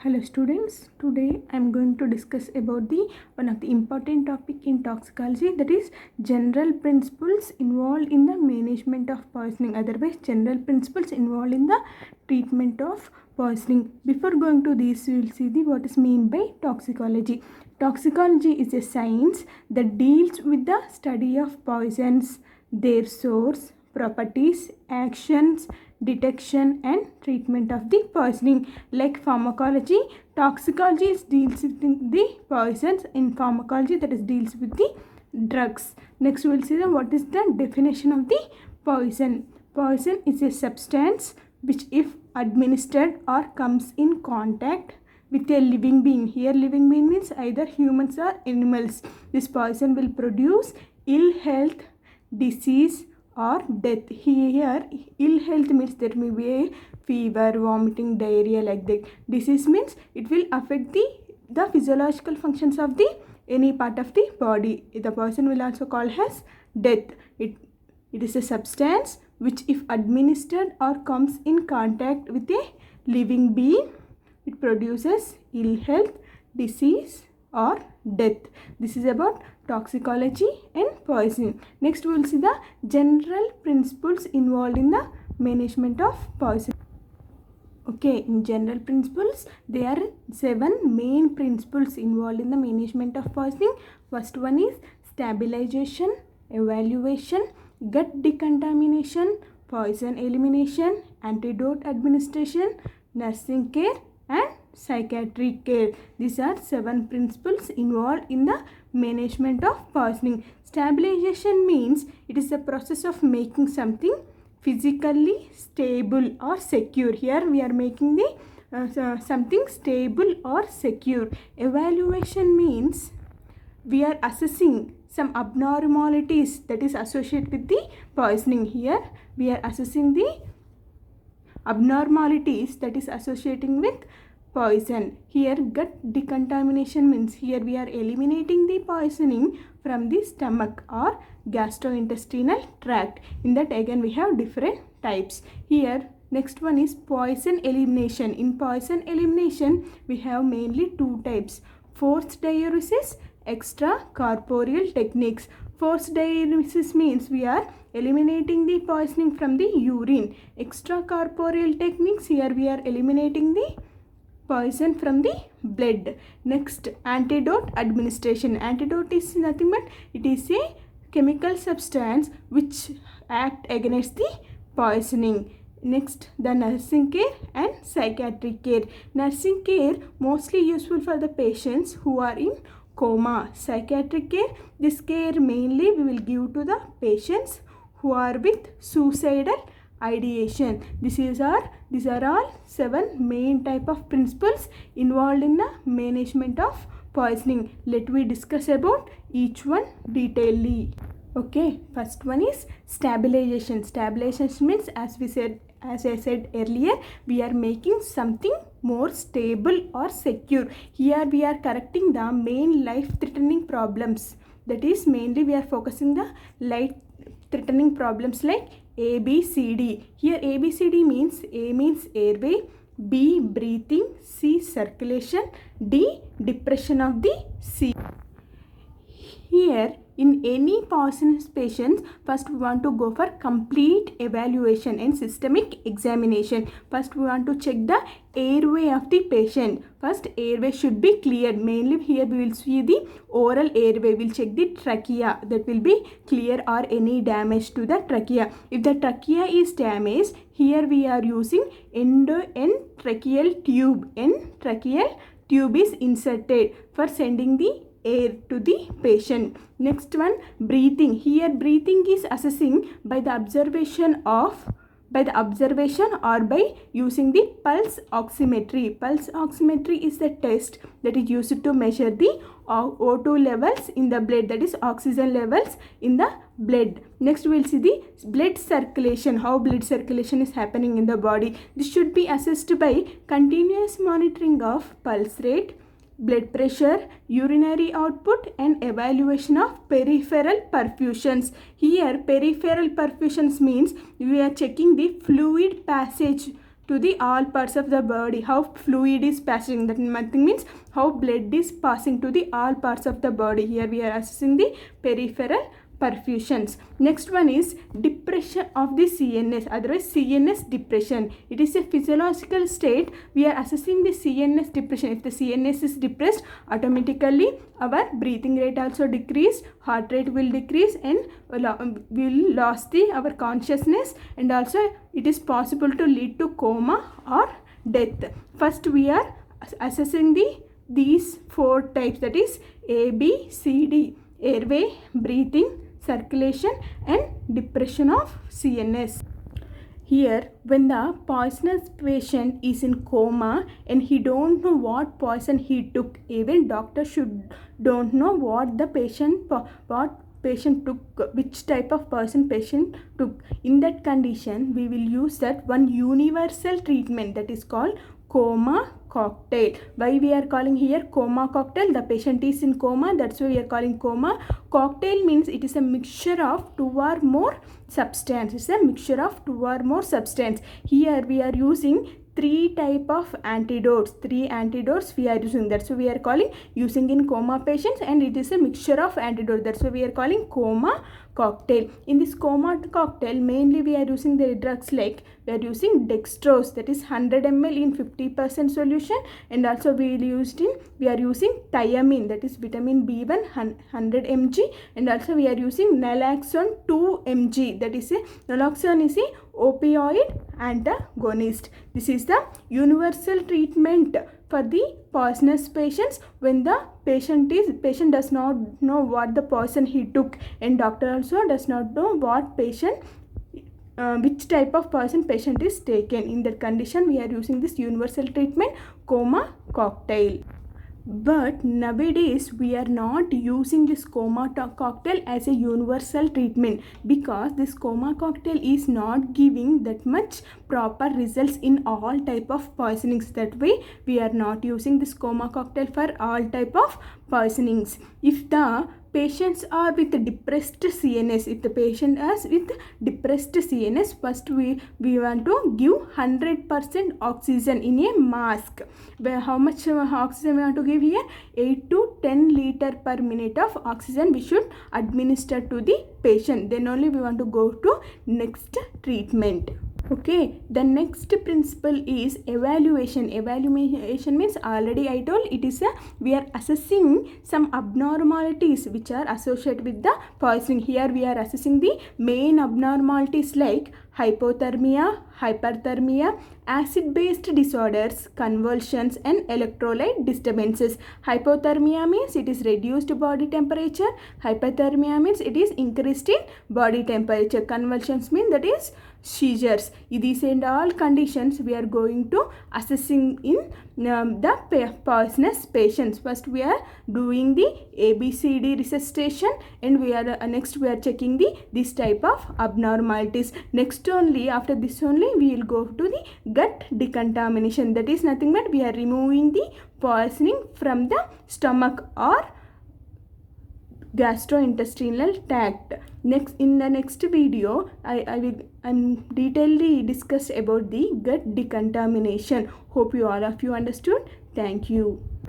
Hello students, today I am going to discuss about the one of the important topic in toxicology, that is general principles involved in the management of poisoning, otherwise general principles involved in the treatment of poisoning. Before going to this, we will see the what is mean by toxicology. Toxicology is a science that deals with the study of poisons, their source, properties, actions, detection and treatment of the poisoning. Like pharmacology, toxicology deals with the poisons. In pharmacology, that is deals with the drugs. Next we will see what is the definition of the poison. Poison is a substance which, if administered or comes in contact with a living being, here living being means either humans or animals, this poison will produce ill health, disease or death. Here ill health means there may be a fever, vomiting, diarrhea, like that. Disease means it will affect the physiological functions of the any part of the body. The person will also call as death. It is a substance which, if administered or comes in contact with a living being, it produces ill health, disease or death. This is about toxicology and poison. Next we will see the general principles involved in the management of poison. Okay, in general principles, there are 7 main principles involved in the management of poisoning. First one is stabilization, evaluation, gut decontamination, poison elimination, antidote administration, nursing care and psychiatric care. These are 7 principles involved in the management of poisoning. Stabilization means it is the process of making something physically stable or secure. Here we are making the something stable or secure. Evaluation means we are assessing some abnormalities that is associated with the poisoning. Here we are assessing the abnormalities that is associating with poison. Here gut decontamination means here we are eliminating the poisoning from the stomach or gastrointestinal tract. In that again we have different types. Here next one is poison elimination. In poison elimination we have mainly 2 types: forced diuresis, extracorporeal techniques. Forced diuresis means we are eliminating the poisoning from the urine. Extracorporeal techniques, here we are eliminating the poison from the blood. Next, antidote administration. Antidote is nothing but it is a chemical substance which act against the poisoning. Next, the nursing care and psychiatric care. Nursing care mostly useful for the patients who are in coma. Psychiatric care, this care mainly we will give to the patients who are with suicidal ideation. These are all 7 main type of principles involved in the management of poisoning. Let me discuss about each one detailedly. Okay, first one is stabilization. Stabilization means, as I said earlier, we are making something more stable or secure. Here we are correcting the main life-threatening problems. That is, mainly we are focusing the life-threatening problems like A, B, C, D. Here A, B, C, D means A means airway, B breathing, C circulation, D depression of the C. Here in any poisonous patients, first we want to go for complete evaluation and systemic examination. First we want to check the airway of the patient. First airway should be cleared. Mainly here we will see the oral airway. We will check the trachea, that will be clear or any damage to the trachea. If the trachea is damaged, here we are using endotracheal tube. Endotracheal tube is inserted for sending the air to the patient. Next one, breathing. Here breathing is assessing by the observation or by using the pulse oximetry. Pulse oximetry is the test that is used to measure the O2 levels in the blood, that is oxygen levels in the blood. Next we will see the blood circulation, how blood circulation is happening in the body. This should be assessed by continuous monitoring of pulse rate, blood pressure, urinary output and evaluation of peripheral perfusions. Here peripheral perfusions means we are checking the fluid passage to the all parts of the body, how fluid is passing. That nothing means how blood is passing to the all parts of the body. Here we are assessing the peripheral perfusions. Next one is depression of the CNS, otherwise CNS depression. It is a physiological state. We are assessing the CNS depression. If the CNS is depressed, automatically our breathing rate also decrease, heart rate will decrease, and will lose our consciousness, and also it is possible to lead to coma or death. First we are assessing these four types, that is A, B, C, D: airway, breathing, circulation, and depression of CNS. Here, when the poisonous patient is in coma and he don't know what poison he took, even doctor don't know what the patient took, which type of poison patient took. In that condition, we will use that one universal treatment, that is called coma cocktail. Why we are calling here coma cocktail? The patient is in coma, that's why we are calling coma cocktail. Means it is a mixture of two or more substance. It's a mixture of two or more substance. Here we are using three type of antidotes. Three antidotes we are using. That's why we are calling using in coma patients, and it is a mixture of antidote. That's why we are calling coma cocktail. In this coma cocktail, mainly we are using the drugs like we are using dextrose, that is 100 ml in 50% solution, and also we are using thiamine, that is vitamin B1 100 mg, and also we are using naloxone 2 mg, that is naloxone is a opioid antagonist. This is the universal treatment for the poisonous patients when the patient does not know what the poison he took, and doctor also does not know what patient which type of poison patient is taken. In that condition, we are using this universal treatment coma cocktail. But nowadays we are not using this coma cocktail as a universal treatment, because this coma cocktail is not giving that much proper results in all type of poisonings. That way we are not using this coma cocktail for all type of poisonings. If the patients are with depressed CNS, if the patient is with depressed CNS, first we want to give 100% oxygen in a mask. Where how much oxygen we want to give here? 8 to 10 liter per minute of oxygen we should administer to the patient. Then only we want to go to next treatment. Okay, the next principle is evaluation. Evaluation means, already I told, it is we are assessing some abnormalities which are associated with the poisoning. Here we are assessing the main abnormalities like hypothermia, hyperthermia, acid-based disorders, convulsions, and electrolyte disturbances. Hypothermia means it is reduced body temperature. Hyperthermia means it is increased in body temperature. Convulsions mean that is seizures. These and all conditions we are going to assessing in the poisonous patients. First we are doing the ABCD resuscitation, and we are next we are checking this type of abnormalities. Next only, after this only, we will go to the gut decontamination. That is nothing but we are removing the poisoning from the stomach or gastrointestinal tract. Next, in the next video, I will detailedly discuss about the gut decontamination. Hope all of you understood. Thank you.